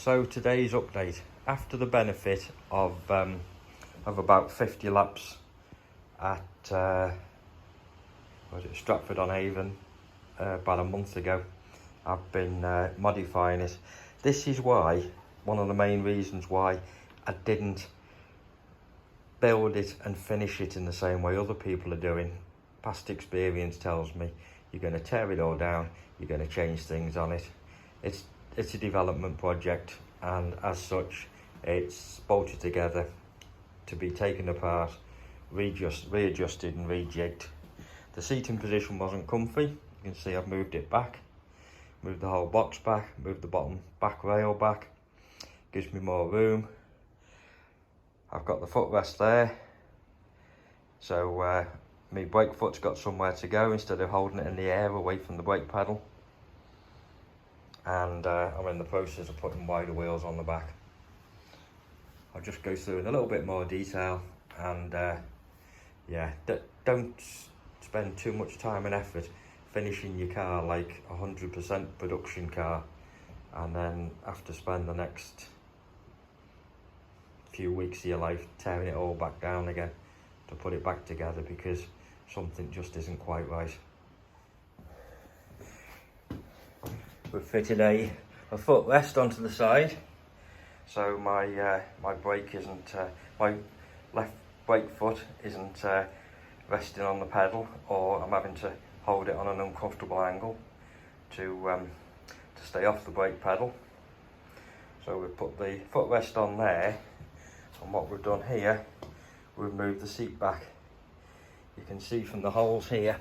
So today's update, after the benefit of about 50 laps at Stratford-on-Avon about a month ago, I've been modifying it. This is why, one of the main reasons why I didn't build it and finish it in the same way other people are doing. Past experience tells me you're going to tear it all down, you're going to change things on it. It's a development project, and as such it's bolted together to be taken apart, readjusted and rejigged. The seating position wasn't comfy. You can see I've moved it back, moved the whole box back, moved the bottom back rail back, gives me more room. I've got the footrest there, so my brake foot's got somewhere to go instead of holding it in the air away from the brake pedal. And I'm in the process of putting wider wheels on the back. I'll just go through in a little bit more detail, and yeah, don't spend too much time and effort finishing your car like 100% production car and then have to spend the next few weeks of your life tearing it all back down again to put it back together because something just isn't quite right. We've fitted a footrest onto the side, so my brake isn't, my left brake foot isn't resting on the pedal, or I'm having to hold it on an uncomfortable angle to stay off the brake pedal. So we've put the footrest on there, and what we've done here, we've moved the seat back. You can see from the holes here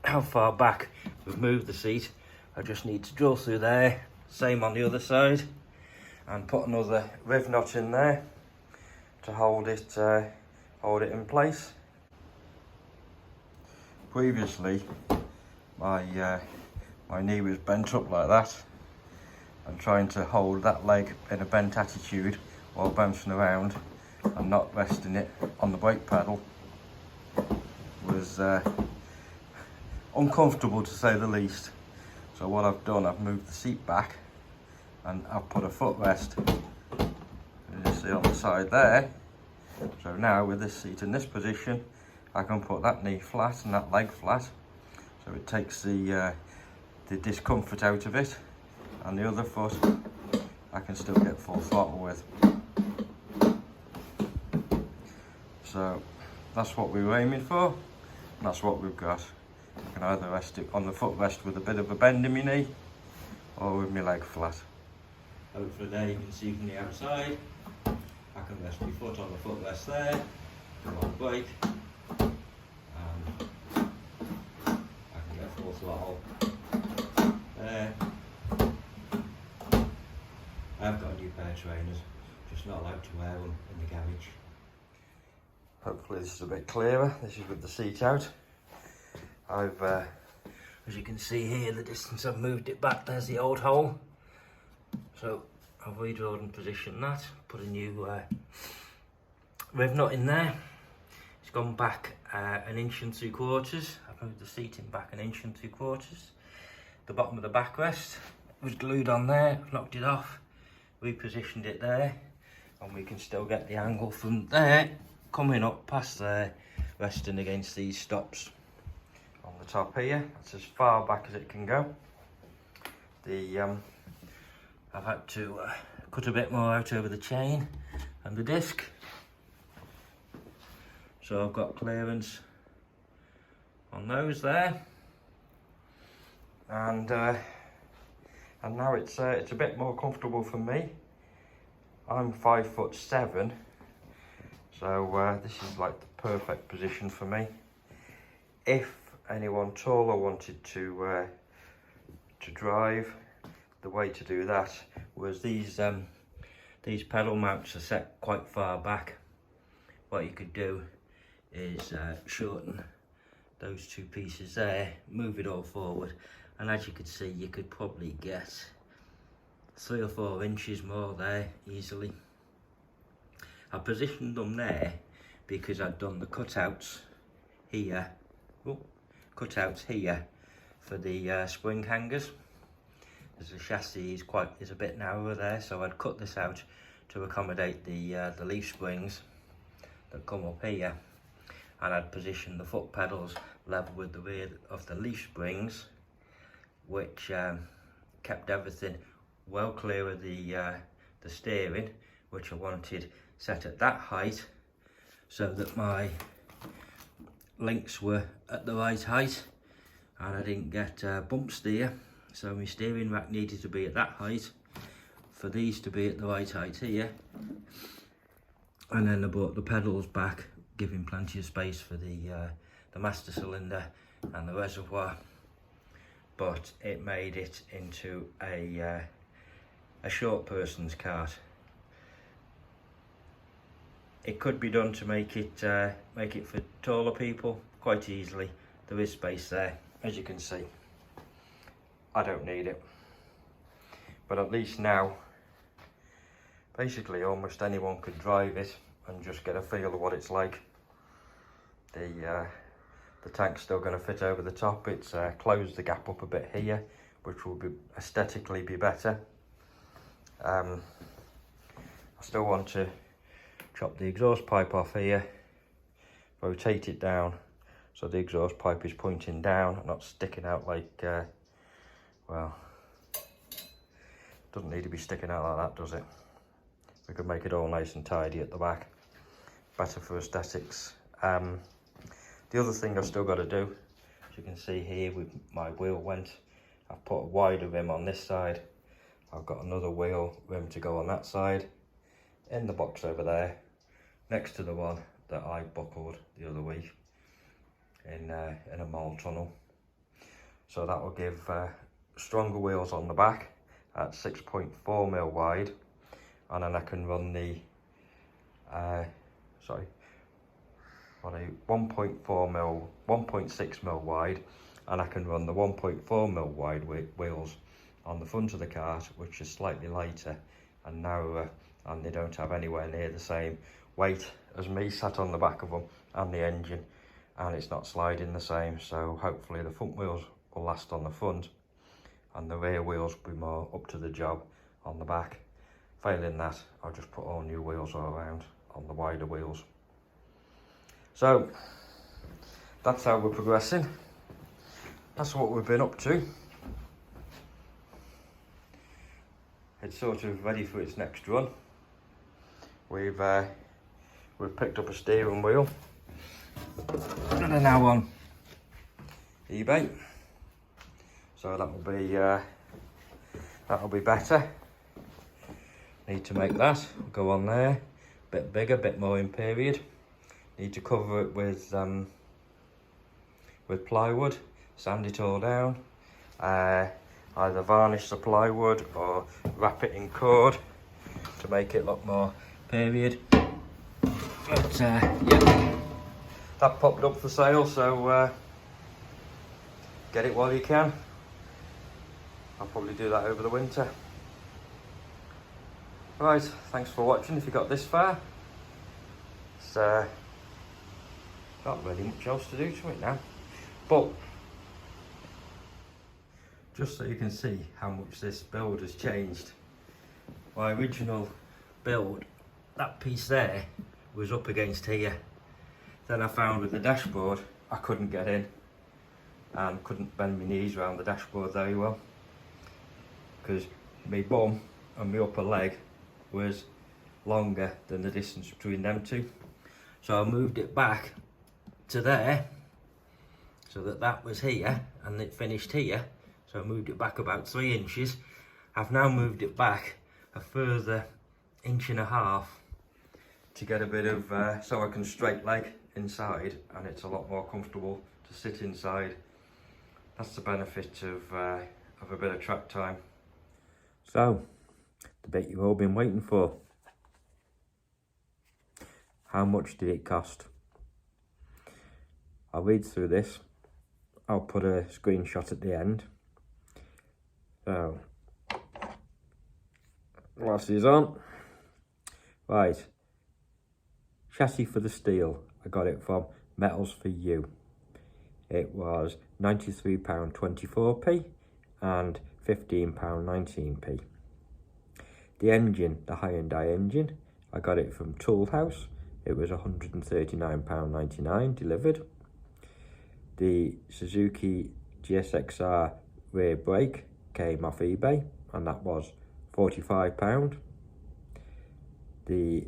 how far back we've moved the seat. I just need to drill through there, same on the other side, and put another riv nut in there to hold it in place. Previously, my knee was bent up like that, and trying to hold that leg in a bent attitude while bouncing around and not resting it on the brake pedal was uncomfortable, to say the least. So what I've done, I've moved the seat back and I've put a footrest, as you see on the side there. So now with this seat in this position, I can put that knee flat and that leg flat. So it takes the discomfort out of it, and the other foot I can still get full throttle with. So that's what we were aiming for, and that's what we've got. I can either rest it on the footrest with a bit of a bend in my knee, or with my leg flat. Hopefully there you can see from the outside, I can rest my foot on the footrest there, come on brake, and I can get full throttle there. I've got a new pair of trainers, just not allowed to wear them in the garage. Hopefully this is a bit clearer. This is with the seat out. I've, as you can see here, the distance I've moved it back, there's the old hole. So I've redrilled and positioned that, put a new riv nut in there. It's gone back 1 3/4 inches. I've moved the seating back 1 3/4 inches. The bottom of the backrest was glued on there, I've knocked it off, repositioned it there, and we can still get the angle from there, coming up past there, resting against these stops on the top here. That's as far back as it can go. I've had to cut a bit more out over the chain and the disc, so I've got clearance on those there, and now it's a bit more comfortable for me. I'm 5'7", so this is like the perfect position for me. If anyone taller wanted to drive, the way to do that was these pedal mounts are set quite far back. What you could do is shorten those two pieces there, move it all forward, and as you could see, you could probably get 3 or 4 inches more there easily. I positioned them there because I'd done the cutouts here, for the spring hangers. as the chassis is a bit narrower there, so I'd cut this out to accommodate the leaf springs that come up here, and I'd position the foot pedals level with the rear of the leaf springs, which kept everything well clear of the steering, which I wanted set at that height so that my links were at the right height and I didn't get bump steer. So my steering rack needed to be at that height for these to be at the right height here, and then I brought the pedals back, giving plenty of space for the master cylinder and the reservoir, but it made it into a short person's kart. It could be done to make it for taller people quite easily. There is space there, as you can see. I don't need it, but at least now basically almost anyone could drive it and just get a feel of what it's like. The tank's still going to fit over the top. It's closed the gap up a bit here, which will be aesthetically be better. I still want to chop the exhaust pipe off here, rotate it down so the exhaust pipe is pointing down and not sticking out like, well, doesn't need to be sticking out like that, does it? We could make it all nice and tidy at the back, better for aesthetics. The other thing I've still got to do, as you can see here, with my wheel vent, I've put a wider rim on this side. I've got another wheel rim to go on that side, in the box over there, next to the one that I buckled the other week in a mole tunnel. So that will give stronger wheels on the back at 6.4mm wide, and then I can run the 1.4mm, 1.6mm wide, and I can run the 1.4mm wide wheels on the front of the cart, which is slightly lighter and narrower, and they don't have anywhere near the same weight as me sat on the back of them and the engine, and it's not sliding the same. So hopefully the front wheels will last on the front and the rear wheels will be more up to the job on the back. Failing that, I'll just put all new wheels all around on the wider wheels. So that's how we're progressing. That's what we've been up to. It's sort of ready for its next run. We've picked up a steering wheel and are now on eBay. So that'll be better. Need to make that go on there, bit bigger, bit more in period. Need to cover it with plywood, sand it all down, either varnish the plywood or wrap it in cord to make it look more period. But yeah, that popped up for sale, so get it while you can. I'll probably do that over the winter. Right, thanks for watching if you got this far. It's not really much else to do to it now, but just so you can see how much this build has changed. My original build, that piece there was up against here. Then I found with the dashboard I couldn't get in and couldn't bend my knees around the dashboard very well, because my bum and my upper leg was longer than the distance between them two. So I moved it back to there so that was here and it finished here. So I moved it back about 3 inches. I've now moved it back a further 1.5 inches to get a bit of, so I can straight leg inside, and it's a lot more comfortable to sit inside. That's the benefit of a bit of track time. So, the bit you've all been waiting for. How much did it cost? I'll read through this. I'll put a screenshot at the end. So, glasses on. Right. Chassis for the steel. I got it from Metals for You. It was £93.24p, and £15.19p. The engine, the Hyundai engine, I got it from Tool House. It was £139.99 delivered. The Suzuki GSXR rear brake came off eBay, and that was £45. The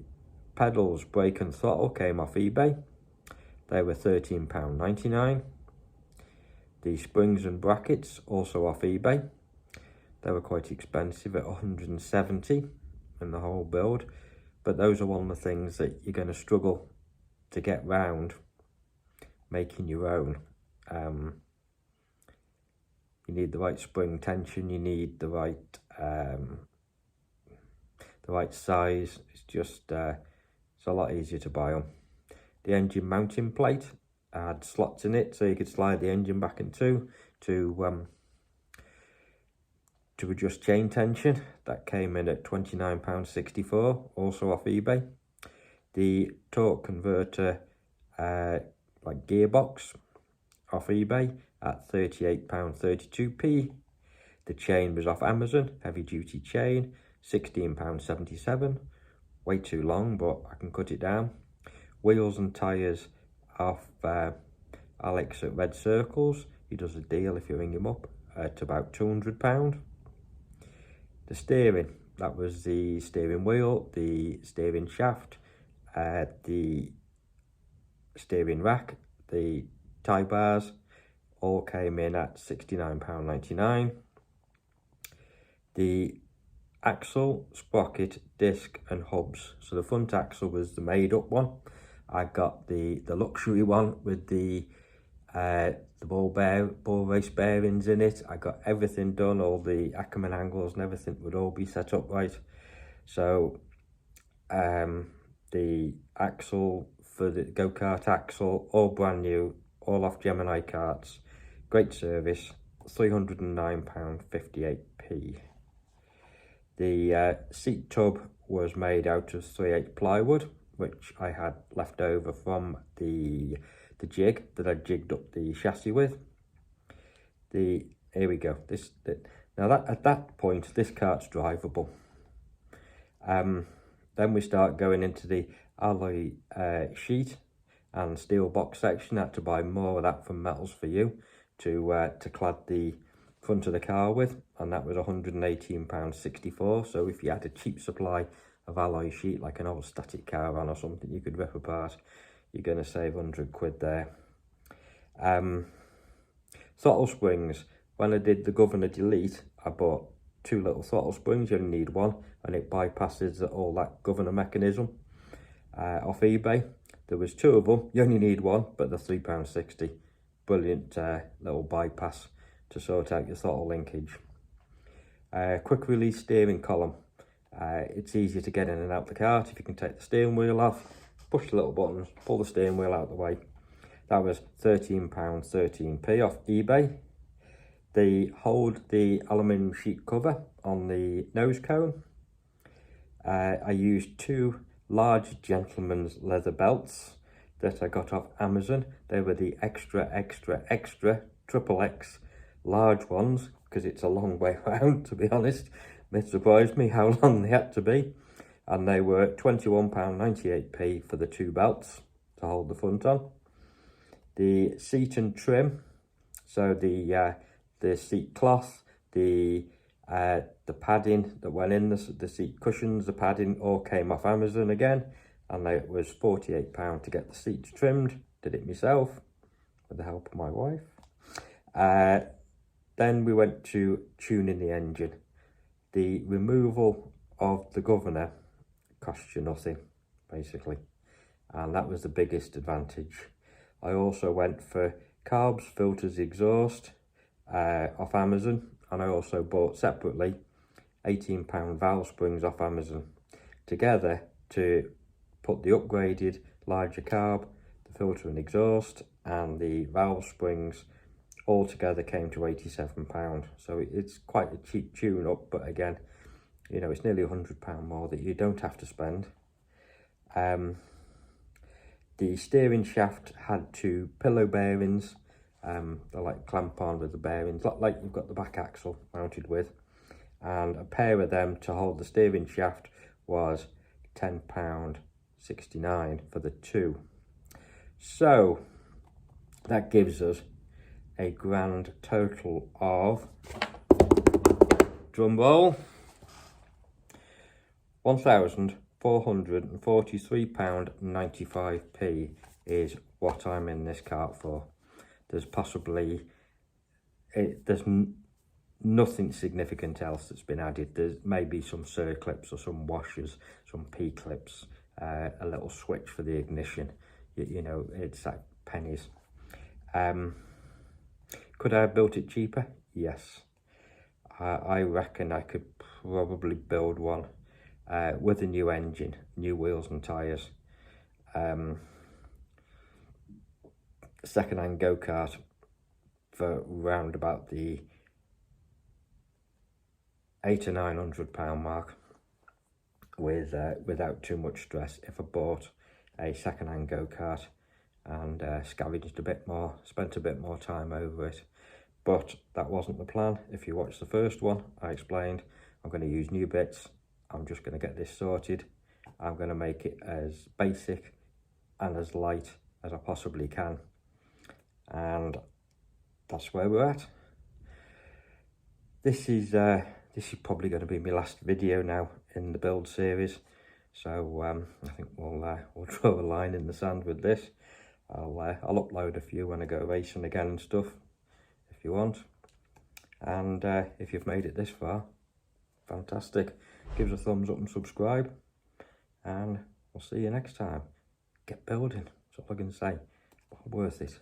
pedals, brake and throttle came off eBay. They were £13.99. The springs and brackets also off eBay. They were quite expensive at £170 in the whole build, but those are one of the things that you're going to struggle to get round making your own. You need the right spring tension, you need the right size. It's just it's a lot easier to buy them. The engine mounting plate had slots in it, so you could slide the engine back in two to adjust chain tension. That came in at £29.64, also off eBay. The torque converter like gearbox off eBay at £38.32p. The chain was off Amazon, heavy duty chain, £16.77. Way too long, but I can cut it down. Wheels and tyres off Alex at Red Circles. He does a deal if you ring him up at about £200. The steering, that was the steering wheel, the steering shaft, the steering rack, the tie bars, all came in at £69.99. The axle, sprocket, disc and hubs. So the front axle was the made up one. I got the luxury one with the ball race bearings in it. I got everything done, all the Ackerman angles and everything would all be set up right. So the axle for the go-kart axle, all brand new, all off Gemini carts. Great service, £309.58p. The seat tub was made out of 3/8 plywood, which I had left over from the jig that I jigged up the chassis with. Here we go. At that point, this cart's drivable. Then we start going into the alloy sheet and steel box section. I had to buy more of that from Metals for You to clad the front of the car with, and that was £118.64. So if you had a cheap supply of alloy sheet, like an old static caravan or something you could rip apart, you're going to save £100 there. Throttle springs, when I did the Governor Delete, I bought 2 little throttle springs. You only need one, and it bypasses all that Governor mechanism off eBay. There was 2 of them, you only need one, but they're £3.60. Brilliant little bypass to sort out your throttle linkage. Quick release steering column. It's easier to get in and out the cart if you can take the steering wheel off, push the little buttons, pull the steering wheel out of the way. That was £13.13p off eBay. They hold the aluminium sheet cover on the nose cone. I used 2 large gentleman's leather belts that I got off Amazon. They were the extra XXX large ones, because it's a long way round, to be honest. It surprised me how long they had to be. And they were £21.98p for the 2 belts to hold the front on. The seat and trim, so the seat cloth, the padding that went in, the seat cushions, the padding, all came off Amazon again, and it was £48 to get the seats trimmed. Did it myself with the help of my wife. Then we went to tuning the engine. The removal of the governor cost you nothing, basically, and that was the biggest advantage. I also went for carbs, filters, exhaust off Amazon, and I also bought separately £18 valve springs off Amazon, together to put the upgraded larger carb, the filter and exhaust, and the valve springs all together came to £87. So it's quite a cheap tune up, but again, you know, it's nearly £100 more that you don't have to spend. The steering shaft had 2 pillow bearings They're like clamp on with the bearings, like you've got the back axle mounted with. And a pair of them to hold the steering shaft was £10.69 for the two. So that gives us a grand total of, drum roll, £1,443.95 is what I'm in this cart for. There's possibly, there's nothing significant else that's been added. There's maybe some circlips or some washers, some P-clips, a little switch for the ignition. You know, it's like pennies. Could I have built it cheaper? Yes. I reckon I could probably build one with a new engine, new wheels and tyres. Second-hand go-kart for round about the £800 or £900 mark, with without too much stress, if I bought a second-hand go-kart and scavenged a bit more, spent a bit more time over it. But that wasn't the plan. If you watched the first one, I explained I'm going to use new bits. I'm just going to get this sorted. I'm going to make it as basic and as light as I possibly can. And that's where we're at. This is probably going to be my last video now in the build series. So I think we'll draw a line in the sand with this. I'll upload a few when I go racing again and stuff, if you want. And if you've made it this far, fantastic. Give us a thumbs up and subscribe. And we'll see you next time. Get building. That's all I can say. Worth it.